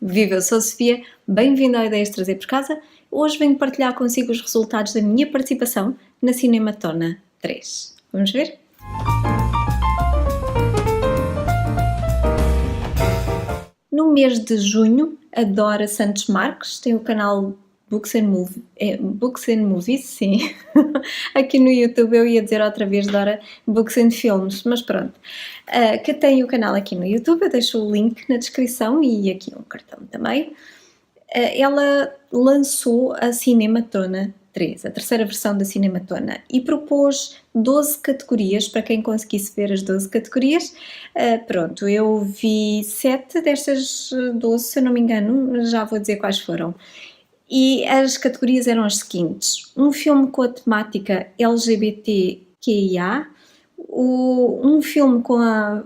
Viva, eu sou a Sofia, bem-vindo ao Ideias de Trazer por Casa. Hoje venho partilhar consigo os resultados da minha participação na Cinematona 3. Vamos ver? No mês de junho, a Dora Santos Marques tem o canal Books and Movies, sim. Aqui no YouTube eu ia dizer outra vez Dora Books and Films, mas pronto. Que tem o canal aqui no YouTube, eu deixo o link na descrição e aqui um cartão também. Ela lançou a Cinematona 3, a terceira versão da Cinematona, e propôs 12 categorias, para quem conseguisse ver as 12 categorias. Pronto, eu vi 7 destas 12, se eu não me engano, já vou dizer quais foram. E as categorias eram as seguintes: um filme com a temática LGBTQIA, um filme com a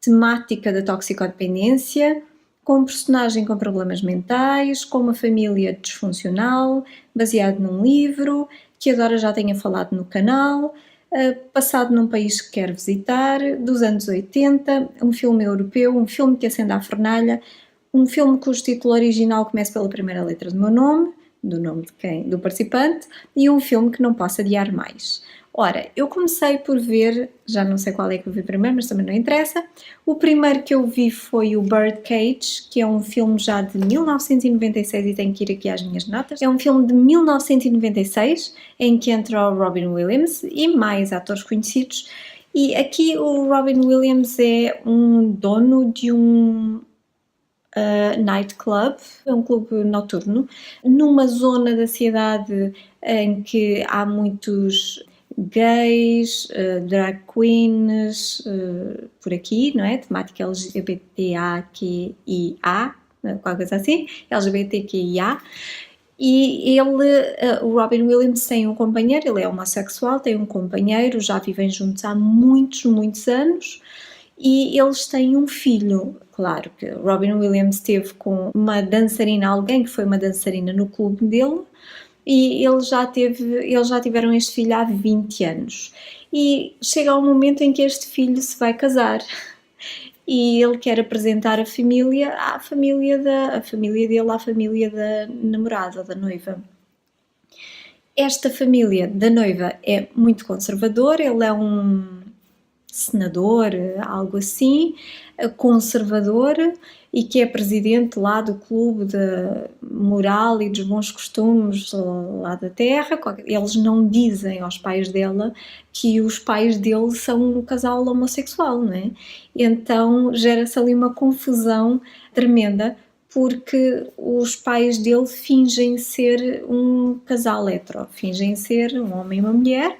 temática da toxicodependência, com um personagem com problemas mentais, com uma família disfuncional, baseado num livro, que a Dora já tenha falado no canal, passado num país que quer visitar, dos anos 80, um filme europeu, um filme que acende à fornalha, um filme cujo título original comece pela primeira letra do meu nome, do nome de quem? Do participante, e um filme que não posso adiar mais. Ora, eu comecei por ver, já não sei qual é que eu vi primeiro, mas também não interessa. O primeiro que eu vi foi o Birdcage, que é um filme já de 1996 e tenho que ir aqui às minhas notas. É um filme de 1996 em que entra o Robin Williams e mais atores conhecidos. E aqui o Robin Williams é um dono de um nightclub, é um clube noturno, numa zona da cidade em que há muitos gays, drag queens, por aqui, não é? Temática LGBTQIA, qualquer coisa assim, LGBTQIA. E ele, o Robin Williams tem um companheiro, ele é homossexual, tem um companheiro, já vivem juntos há muitos, muitos anos. E eles têm um filho. Claro que Robin Williams esteve com uma dançarina, alguém que foi uma dançarina no clube dele, e eles já tiveram este filho há 20 anos. E chega um momento em que este filho se vai casar e ele quer apresentar a família dele à família da namorada, da noiva. Esta família da noiva é muito conservadora, ele é um senador, algo assim, conservador, e que é presidente lá do clube de moral e dos bons costumes lá da terra. Eles não dizem aos pais dela que os pais dele são um casal homossexual, não é? Então gera-se ali uma confusão tremenda, porque os pais dele fingem ser um casal hetero, fingem ser um homem e uma mulher,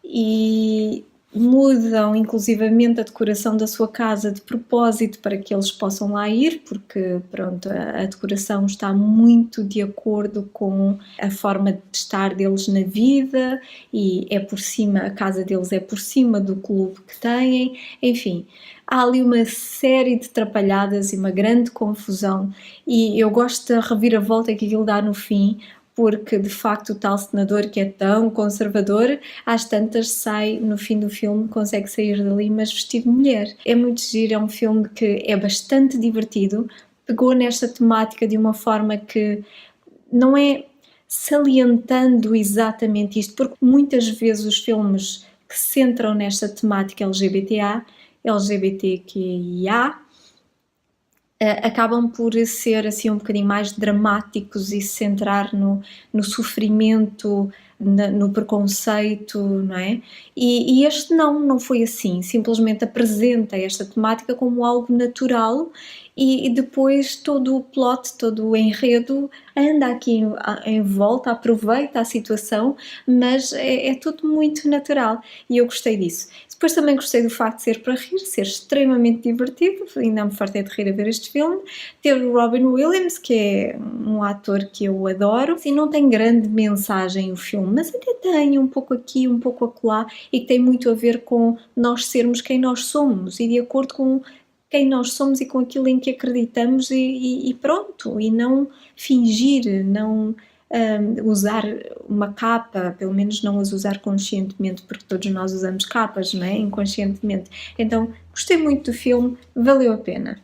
e mudam inclusivamente a decoração da sua casa de propósito para que eles possam lá ir, porque pronto, a decoração está muito de acordo com a forma de estar deles na vida, e é por cima, a casa deles é por cima do clube que têm, enfim. Há ali uma série de trapalhadas e uma grande confusão, e eu gosto da reviravolta que aquilo dá no fim, porque de facto o tal senador, que é tão conservador, às tantas sai, no fim do filme, consegue sair dali, mas vestido de mulher. É muito giro, é um filme que é bastante divertido, pegou nesta temática de uma forma que não é salientando exatamente isto, porque muitas vezes os filmes que se centram nesta temática LGBTQIA, acabam por ser assim um bocadinho mais dramáticos e se centrar no sofrimento, no preconceito, não é? E este não foi assim, simplesmente apresenta esta temática como algo natural, e depois todo o plot, todo o enredo anda aqui em volta, aproveita a situação, mas é tudo muito natural, e eu gostei disso. Depois também gostei do facto de ser para rir, ser extremamente divertido, ainda me fartei de rir a ver este filme. Ter o Robin Williams, que é um ator que eu adoro, e não tem grande mensagem o filme, mas até tem um pouco aqui, um pouco acolá, e que tem muito a ver com nós sermos quem nós somos, e de acordo com quem nós somos e com aquilo em que acreditamos, e pronto, e não fingir, não usar uma capa, pelo menos não as usar conscientemente, porque todos nós usamos capas, não é? Inconscientemente. Então, gostei muito do filme, valeu a pena.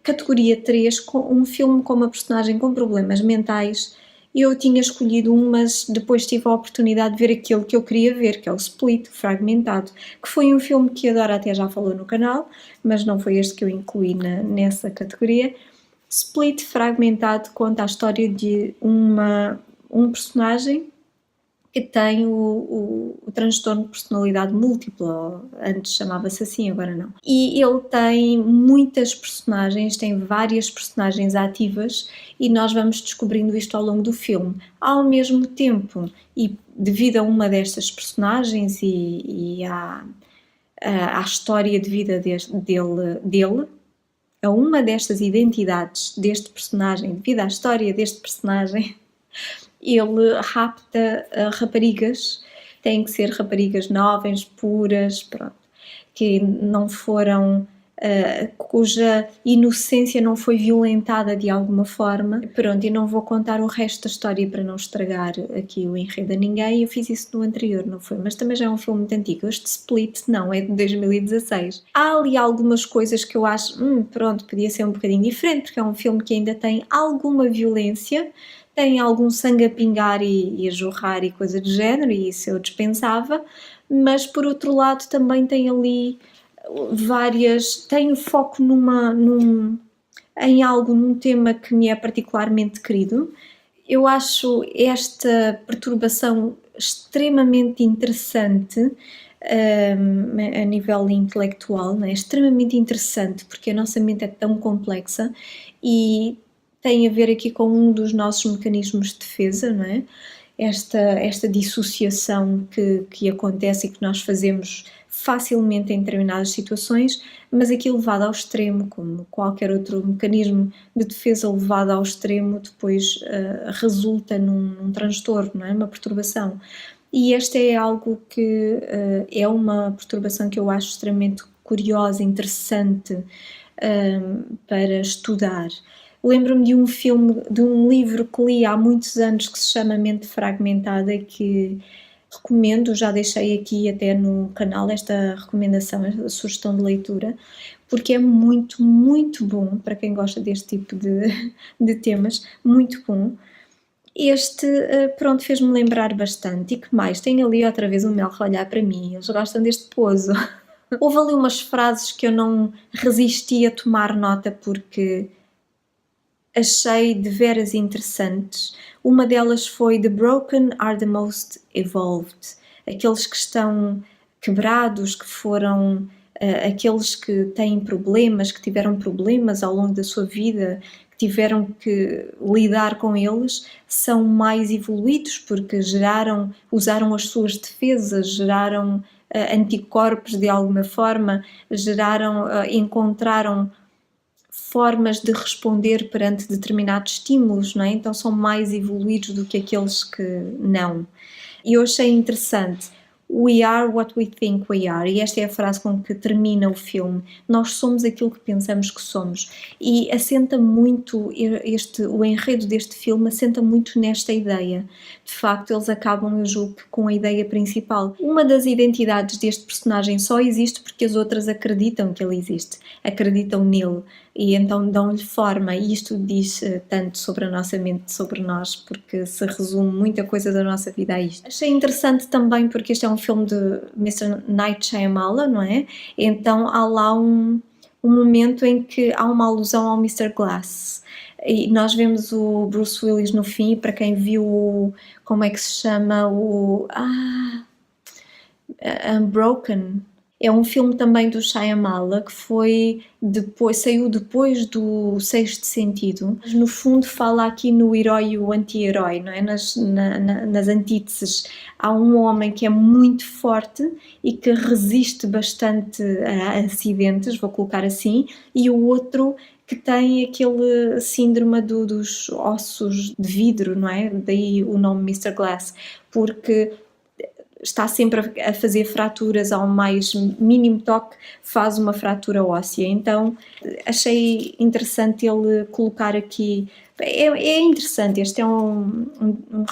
categoria 3, com um filme com uma personagem com problemas mentais. Eu tinha escolhido um, mas depois tive a oportunidade de ver aquele que eu queria ver, que é o Split, Fragmentado, que foi um filme que a Dora até já falou no canal, mas não foi este que eu incluí nessa categoria. Split, Fragmentado, conta a história de um personagem que tem o transtorno de personalidade múltipla, ou antes chamava-se assim, agora não. E ele tem muitas personagens, tem várias personagens ativas e nós vamos descobrindo isto ao longo do filme. Ao mesmo tempo, e devido a uma destas personagens e à história de vida dele, a uma destas identidades deste personagem, devido à história deste personagem, ele rapta raparigas, têm que ser raparigas novas, puras, pronto, que não foram, cuja inocência não foi violentada de alguma forma. Pronto, e não vou contar o resto da história para não estragar aqui o enredo a ninguém, eu fiz isso no anterior, não foi? Mas também já é um filme muito antigo. Este Split não, é de 2016. Há ali algumas coisas que eu acho, pronto, podia ser um bocadinho diferente, porque é um filme que ainda tem alguma violência, tem algum sangue a pingar e a jorrar e coisa do género, e isso eu dispensava, mas por outro lado também tem ali tem o foco num tema que me é particularmente querido. Eu acho esta perturbação extremamente interessante, a nível intelectual, não é? Extremamente interessante, porque a nossa mente é tão complexa e tem a ver aqui com um dos nossos mecanismos de defesa, não é? Esta dissociação que acontece e que nós fazemos facilmente em determinadas situações, mas aqui levado ao extremo, como qualquer outro mecanismo de defesa levado ao extremo, depois resulta num transtorno, não é? Uma perturbação. E este é algo que é uma perturbação que eu acho extremamente curiosa, interessante para estudar. Lembro-me de um filme, de um livro que li há muitos anos que se chama Mente Fragmentada, que recomendo, já deixei aqui até no canal esta recomendação, esta sugestão de leitura, porque é muito, muito bom para quem gosta deste tipo de temas, muito bom. Este, pronto, fez-me lembrar bastante. E que mais? Tem ali outra vez o Melro a olhar para mim, eles gostam deste pouso. Houve ali umas frases que eu não resisti a tomar nota porque achei de veras interessantes. Uma delas foi "The broken are the most evolved", aqueles que estão quebrados, que foram aqueles que têm problemas, que tiveram problemas ao longo da sua vida, que tiveram que lidar com eles, são mais evoluídos porque usaram as suas defesas, geraram anticorpos de alguma forma, encontraram formas de responder perante determinados estímulos, não é? Então são mais evoluídos do que aqueles que não. E eu achei interessante. "We are what we think we are", e esta é a frase com que termina o filme. Nós somos aquilo que pensamos que somos. E assenta muito, o enredo deste filme assenta muito nesta ideia. De facto, eles acabam, eu julgo, com a ideia principal. Uma das identidades deste personagem só existe porque as outras acreditam que ele existe, acreditam nele, e então dão-lhe forma, e isto diz tanto sobre a nossa mente, sobre nós, porque se resume muita coisa da nossa vida a isto. Achei interessante também porque este é um filme de Mr. Night Shyamalan, não é? Então há lá um momento em que há uma alusão ao Mr. Glass, e nós vemos o Bruce Willis no fim, para quem viu como é que se chama, Unbroken. É um filme também do Shyamalan que saiu depois do Sexto Sentido, mas no fundo fala aqui no herói e o anti-herói, não é? Nas antíteses. Há um homem que é muito forte e que resiste bastante a acidentes, vou colocar assim, e o outro que tem aquele síndrome dos ossos de vidro, não é? Daí o nome Mr. Glass, porque está sempre a fazer fraturas, ao mais mínimo toque faz uma fratura óssea. Então achei interessante ele colocar aqui. É interessante, este é um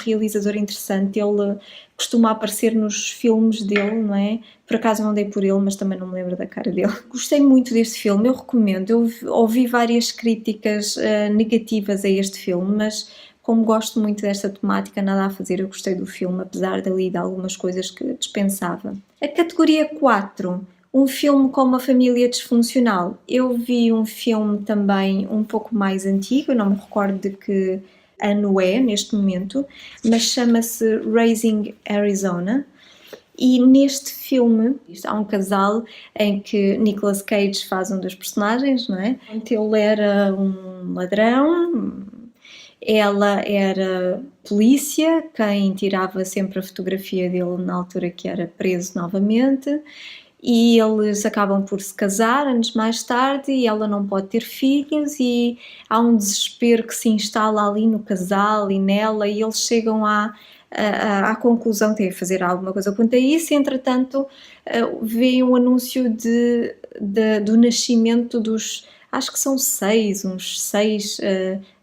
realizador interessante, ele costuma aparecer nos filmes dele, não é? Por acaso não dei por ele, mas também não me lembro da cara dele. Gostei muito deste filme, eu recomendo. Eu ouvi várias críticas negativas a este filme, mas como gosto muito desta temática, nada a fazer, eu gostei do filme, apesar dali de algumas coisas que dispensava. A categoria 4, um filme com uma família disfuncional. Eu vi um filme também um pouco mais antigo, eu não me recordo de que ano é neste momento, mas chama-se Raising Arizona. E neste filme há um casal em que Nicolas Cage faz um dos personagens, não é? Ele era um ladrão, ela era polícia, quem tirava sempre a fotografia dele na altura que era preso novamente, e eles acabam por se casar anos mais tarde e ela não pode ter filhos e há um desespero que se instala ali no casal e nela e eles chegam à conclusão que têm que fazer alguma coisa quanto a isso e entretanto vê um anúncio do nascimento dos, acho que são uns seis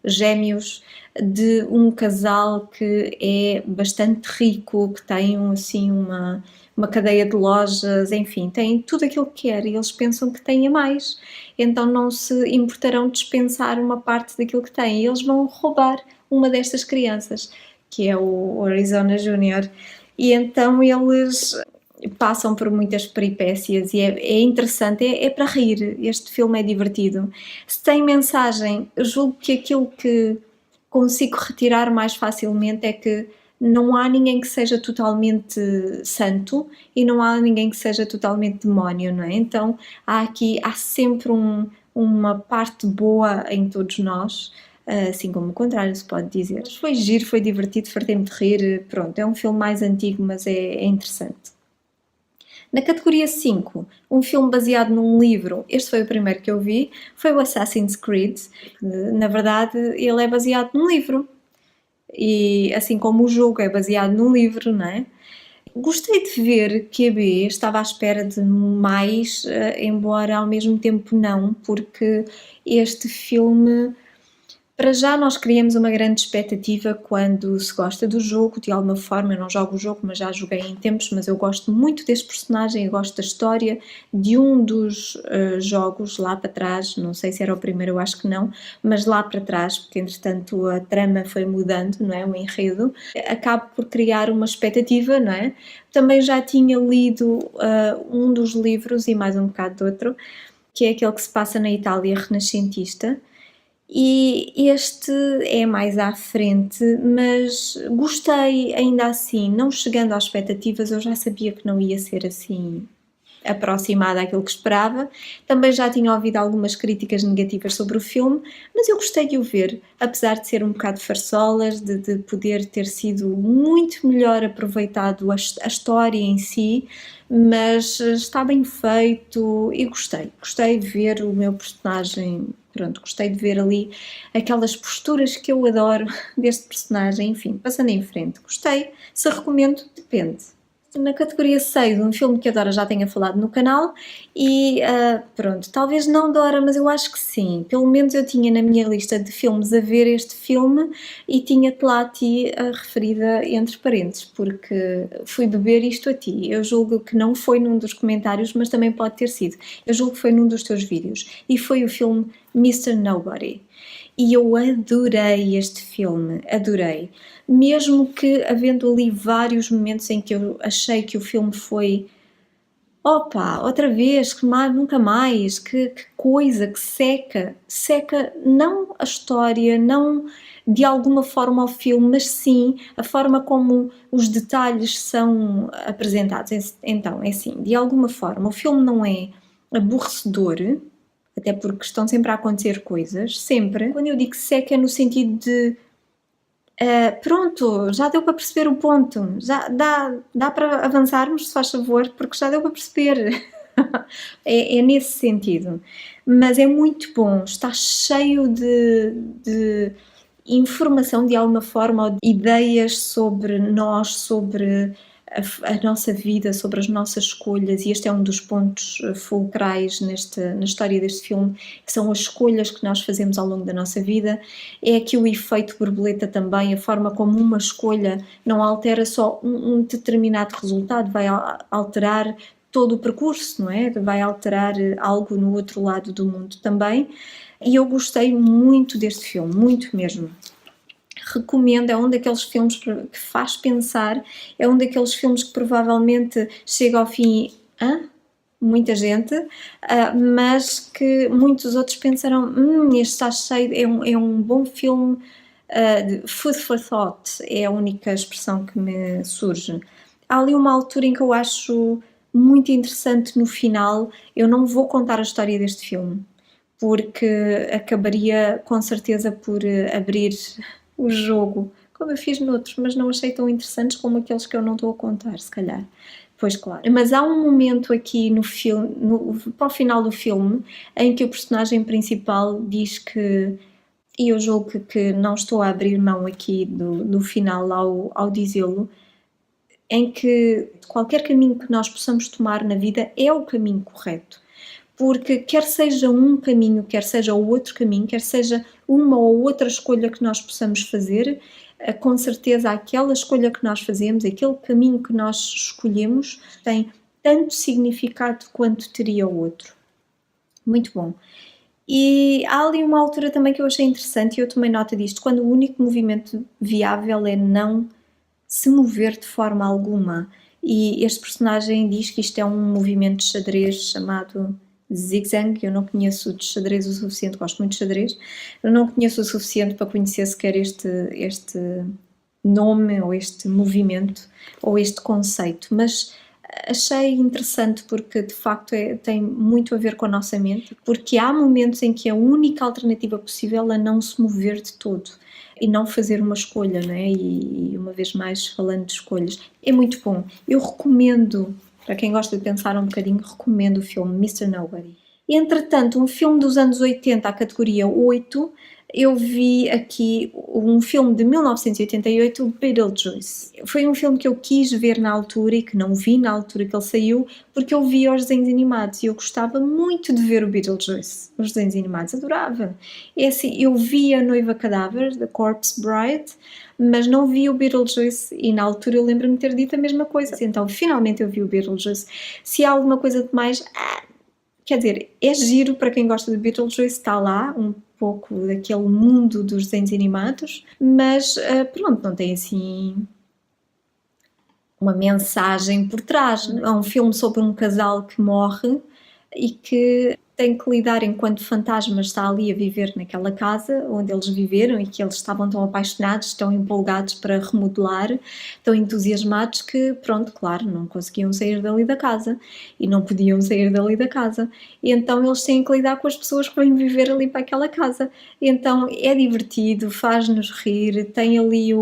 gêmeos de um casal que é bastante rico, que tem assim uma cadeia de lojas, enfim, tem tudo aquilo que quer e eles pensam que têm a mais, então não se importarão de dispensar uma parte daquilo que têm e eles vão roubar uma destas crianças, que é o Arizona Júnior, e então eles passam por muitas peripécias e é interessante, é para rir, este filme é divertido. Se tem mensagem, eu julgo que aquilo que consigo retirar mais facilmente é que não há ninguém que seja totalmente santo e não há ninguém que seja totalmente demónio, não é? Então há sempre uma parte boa em todos nós, assim como o contrário se pode dizer. Mas foi giro, foi divertido, fartei-me de rir, pronto, é um filme mais antigo, mas é interessante. Na categoria 5, um filme baseado num livro, este foi o primeiro que eu vi, foi o Assassin's Creed. Na verdade, ele é baseado num livro. E assim como o jogo é baseado num livro, não é? Gostei de ver que a B estava à espera de mais, embora ao mesmo tempo não, porque este filme, para já nós criamos uma grande expectativa quando se gosta do jogo, de alguma forma, eu não jogo o jogo, mas já joguei em tempos, mas eu gosto muito deste personagem, eu gosto da história de um dos jogos lá para trás, não sei se era o primeiro, eu acho que não, mas lá para trás, porque entretanto a trama foi mudando, não é, o enredo, acabo por criar uma expectativa, não é? Também já tinha lido um dos livros e mais um bocado de outro, que é aquele que se passa na Itália renascentista, e este é mais à frente, mas gostei ainda assim, não chegando às expectativas, eu já sabia que não ia ser assim aproximada àquilo que esperava. Também já tinha ouvido algumas críticas negativas sobre o filme, mas eu gostei de o ver, apesar de ser um bocado farsolas, de poder ter sido muito melhor aproveitado a história em si, mas está bem feito e gostei de ver o meu personagem, pronto, gostei de ver ali aquelas posturas que eu adoro deste personagem, enfim, passando em frente, gostei, se recomendo, depende. Na categoria 6, um filme que a Dora já tenha falado no canal e pronto, talvez não Dora, mas eu acho que sim, pelo menos eu tinha na minha lista de filmes a ver este filme e tinha-te lá a ti referida entre parênteses, porque fui beber isto a ti, eu julgo que não foi num dos comentários, mas também pode ter sido, eu julgo que foi num dos teus vídeos, e foi o filme Mr. Nobody. E eu adorei este filme, adorei. Mesmo que havendo ali vários momentos em que eu achei que o filme foi opa, outra vez, que mais, nunca mais, que coisa, que seca não a história, não de alguma forma o filme, mas sim a forma como os detalhes são apresentados. Então, é assim, de alguma forma o filme não é aborrecedor, até porque estão sempre a acontecer coisas, sempre. Quando eu digo seca é no sentido de pronto, já deu para perceber o ponto, já dá para avançarmos, se faz favor, porque já deu para perceber. É nesse sentido. Mas é muito bom, está cheio de informação de alguma forma, ou de ideias sobre nós, sobre a nossa vida, sobre as nossas escolhas, e este é um dos pontos fulcrais na história deste filme, que são as escolhas que nós fazemos ao longo da nossa vida. É aqui o efeito borboleta também, a forma como uma escolha não altera só um determinado resultado, vai alterar todo o percurso, não é? Vai alterar algo no outro lado do mundo também. E eu gostei muito deste filme, muito mesmo. Recomendo, é um daqueles filmes que faz pensar, é um daqueles filmes que provavelmente chega ao fim, muita gente, mas que muitos outros pensarão, este está cheio, é um bom filme, de food for thought, é a única expressão que me surge. Há ali uma altura em que eu acho muito interessante no final, eu não vou contar a história deste filme, porque acabaria com certeza por abrir o jogo, como eu fiz noutros, mas não achei tão interessantes como aqueles que eu não estou a contar, se calhar. Pois claro. Mas há um momento aqui no filme, para o final do filme, em que o personagem principal diz que, e eu julgo que não estou a abrir mão aqui do final ao dizê-lo, em que qualquer caminho que nós possamos tomar na vida é o caminho correto. Porque quer seja um caminho, quer seja o outro caminho, quer seja uma ou outra escolha que nós possamos fazer, com certeza aquela escolha que nós fazemos, aquele caminho que nós escolhemos, tem tanto significado quanto teria o outro. Muito bom. E há ali uma altura também que eu achei interessante, e eu tomei nota disto, quando o único movimento viável é não se mover de forma alguma. E este personagem diz que isto é um movimento de xadrez chamado zig-zag. Eu não conheço de xadrez o suficiente, gosto muito de xadrez, eu não conheço o suficiente para conhecer sequer este nome ou este movimento ou este conceito, mas achei interessante porque de facto tem muito a ver com a nossa mente, porque há momentos em que a única alternativa possível é não se mover de todo e não fazer uma escolha, não é? E uma vez mais, falando de escolhas, é muito bom. Eu recomendo, para quem gosta de pensar um bocadinho, recomendo o filme Mr. Nobody. Entretanto, um filme dos anos 80, a categoria 8, eu vi aqui um filme de 1988, Beetlejuice. Foi um filme que eu quis ver na altura e que não vi na altura que ele saiu, porque eu via os desenhos animados e eu gostava muito de ver o Beetlejuice, os desenhos animados, adorava. É assim, eu vi a Noiva Cadáver, The Corpse Bride, mas não vi o Beetlejuice e na altura eu lembro-me de ter dito a mesma coisa. Então, finalmente eu vi o Beetlejuice. Se há alguma coisa de mais... quer dizer, é giro para quem gosta de Beetlejuice, está lá, um pouco daquele mundo dos desenhos animados, mas pronto, não tem assim uma mensagem por trás. É um filme sobre um casal que morre e que tem que lidar enquanto fantasma, está ali a viver naquela casa onde eles viveram e que eles estavam tão apaixonados, tão empolgados para remodelar, tão entusiasmados que, pronto, claro, não conseguiam sair dali da casa e não podiam sair dali da casa. E então eles têm que lidar com as pessoas que vêm viver ali para aquela casa. E então é divertido, faz-nos rir, tem ali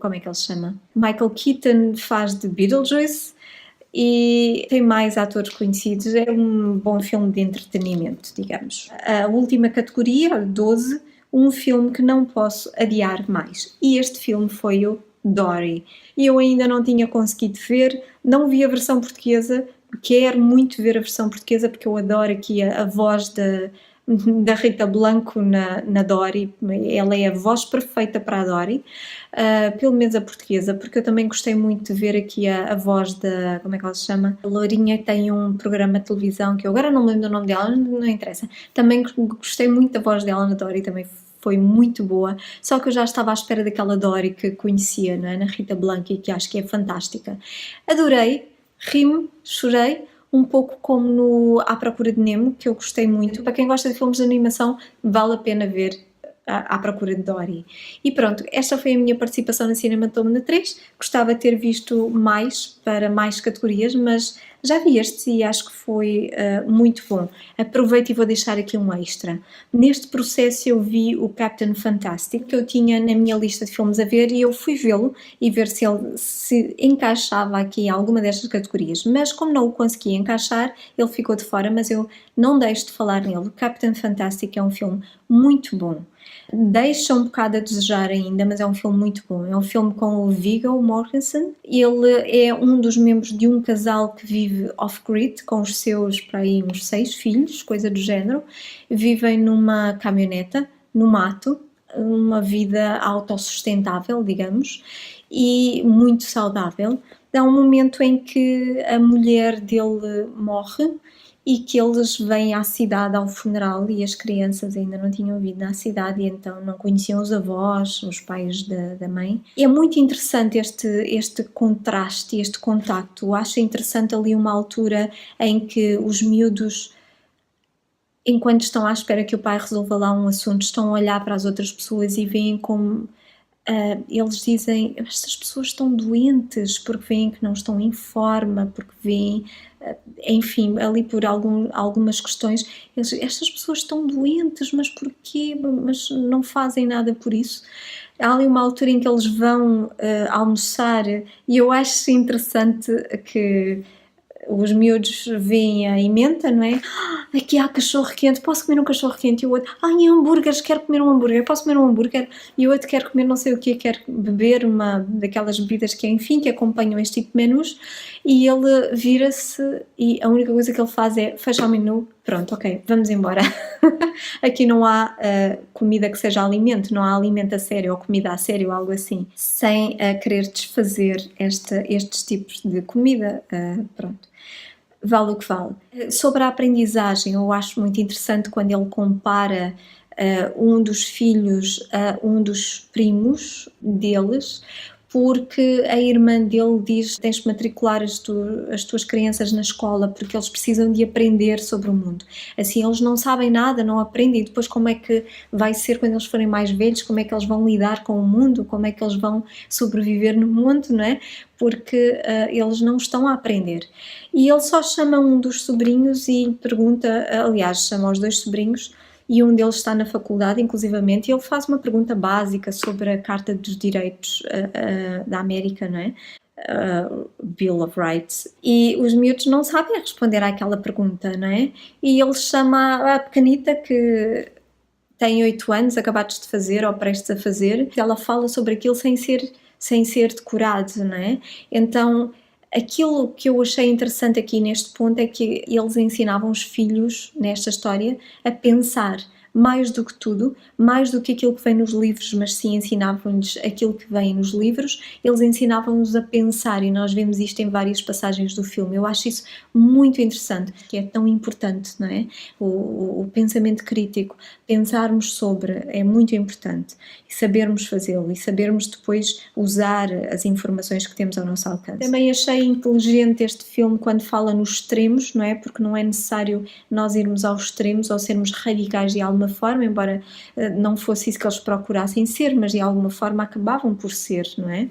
como é que ele se chama? Michael Keaton faz de Beetlejuice, e tem mais atores conhecidos, é um bom filme de entretenimento, digamos. A última categoria, 12, um filme que não posso adiar mais. E este filme foi o Dory. E eu ainda não tinha conseguido ver, não vi a versão portuguesa, quero muito ver a versão portuguesa porque eu adoro aqui a voz da Rita Blanco na Dory. Ela é a voz perfeita para a Dory, pelo menos a portuguesa, porque eu também gostei muito de ver aqui a voz da, como é que ela se chama? A Lourinha tem um programa de televisão que eu agora não me lembro do nome dela, não interessa. Também gostei muito da voz dela na Dory, também foi muito boa, só que eu já estava à espera daquela Dory que conhecia, não é? Na Rita Blanco, e que acho que é fantástica. Adorei, ri-me, chorei, um pouco como no À Procura de Nemo, que eu gostei muito. Para quem gosta de filmes de animação, vale a pena ver À Procura de Dory. E pronto, esta foi a minha participação na Cinematómana 3. Gostava de ter visto mais, para mais categorias, mas Já vi este e acho que foi muito bom. Aproveito e vou deixar aqui um extra. Neste processo eu vi o Captain Fantastic, que eu tinha na minha lista de filmes a ver, e eu fui vê-lo e ver se ele se encaixava aqui em alguma destas categorias. Mas como não o consegui encaixar, ele ficou de fora, mas eu não deixo de falar nele. O Captain Fantastic é um filme muito bom. Deixa um bocado a desejar ainda, mas é um filme muito bom. É um filme com o Viggo Mortensen. Ele é um dos membros de um casal que vive off-grid com os seus, para aí, uns 6 filhos, coisa do género. Vivem numa caminhoneta, no mato, uma vida autossustentável, digamos, e muito saudável. Há um momento em que a mulher dele morre e que eles vêm à cidade ao funeral e as crianças ainda não tinham vindo à cidade e então não conheciam os avós, os pais da mãe. É muito interessante este contraste, este contacto. Acho interessante ali uma altura em que os miúdos, enquanto estão à espera que o pai resolva lá um assunto, estão a olhar para as outras pessoas e veem como eles dizem: estas pessoas estão doentes porque veem que não estão em forma, porque veem, enfim, ali por algumas questões, estas pessoas estão doentes, mas porquê? Mas não fazem nada por isso. Há ali uma altura em que eles vão almoçar e eu acho interessante que os miúdos veem a emenda, não é? Aqui há cachorro quente, posso comer um cachorro quente? E o outro, hambúrgueres, quero comer um hambúrguer, posso comer um hambúrguer? E o outro quer comer não sei o quê, quer beber uma daquelas bebidas que, enfim, que acompanham este tipo de menus. E ele vira-se e a única coisa que ele faz é fechar o menu, pronto, ok, vamos embora. Aqui não há comida que seja alimento, não há alimento a sério ou comida a sério, algo assim, sem querer desfazer estes tipos de comida, pronto. Vale o que vale. Sobre a aprendizagem, eu acho muito interessante quando ele compara um dos filhos a um dos primos deles, porque a irmã dele diz: tens de matricular as tuas crianças na escola porque eles precisam de aprender sobre o mundo. Assim, eles não sabem nada, não aprendem, e depois como é que vai ser quando eles forem mais velhos, como é que eles vão lidar com o mundo, como é que eles vão sobreviver no mundo, não é? Porque eles não estão a aprender. E ele só chama um dos sobrinhos e pergunta, aliás, chama os 2 sobrinhos, e um deles está na faculdade, inclusivamente, e ele faz uma pergunta básica sobre a Carta dos Direitos da América, não é? Bill of Rights, e os miúdos não sabem responder àquela pergunta, não é? E ele chama a pequenita, que tem 8 anos, acabados de fazer ou prestes a fazer, e ela fala sobre aquilo sem ser decorado, não é? Então, aquilo que eu achei interessante aqui neste ponto é que eles ensinavam os filhos, nesta história, a pensar mais do que tudo, mais do que aquilo que vem nos livros, mas sim ensinavam-lhes aquilo que vem nos livros, eles ensinavam-nos a pensar, e nós vemos isto em várias passagens do filme. Eu acho isso muito interessante, que é tão importante, não é? O pensamento crítico, pensarmos sobre, é muito importante, e sabermos fazê-lo, e sabermos depois usar as informações que temos ao nosso alcance. Também achei inteligente este filme quando fala nos extremos, não é? Porque não é necessário nós irmos aos extremos ou sermos radicais de alguma forma, embora não fosse isso que eles procurassem ser, mas de alguma forma acabavam por ser, não é?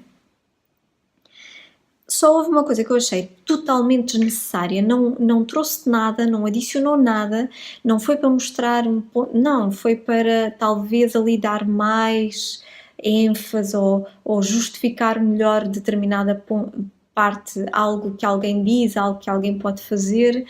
Só houve uma coisa que eu achei totalmente desnecessária, não trouxe nada, não adicionou nada, não foi para mostrar um ponto, não, foi para talvez ali dar mais ênfase ou justificar melhor determinada parte, algo que alguém diz, algo que alguém pode fazer,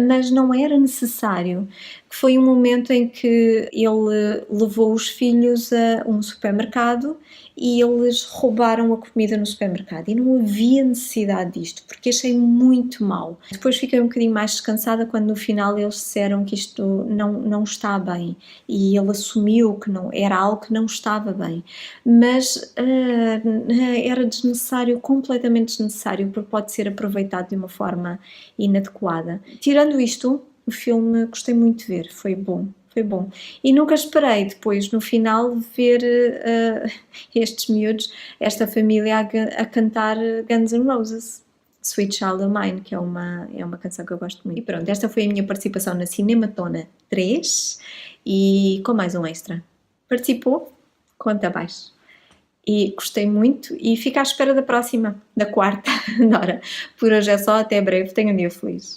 mas não era necessário. Foi um momento em que ele levou os filhos a um supermercado e eles roubaram a comida no supermercado e não havia necessidade disto, porque achei muito mal. Depois fiquei um bocadinho mais descansada quando no final eles disseram que isto não está bem e ele assumiu que não era algo que não estava bem, mas era desnecessário, completamente desnecessário, porque pode ser aproveitado de uma forma inadequada. Tirando isto, o filme gostei muito de ver, foi bom. Foi bom. E nunca esperei depois, no final, ver estes miúdos, esta família a cantar Guns N' Roses, Sweet Child of Mine, que é uma canção que eu gosto muito. E pronto, esta foi a minha participação na Cinematona 3 e com mais um extra. Participou? Conta abaixo. e gostei muito e fico à espera da próxima, da quarta, Nora. Por hoje é só, até breve, tenha um dia feliz.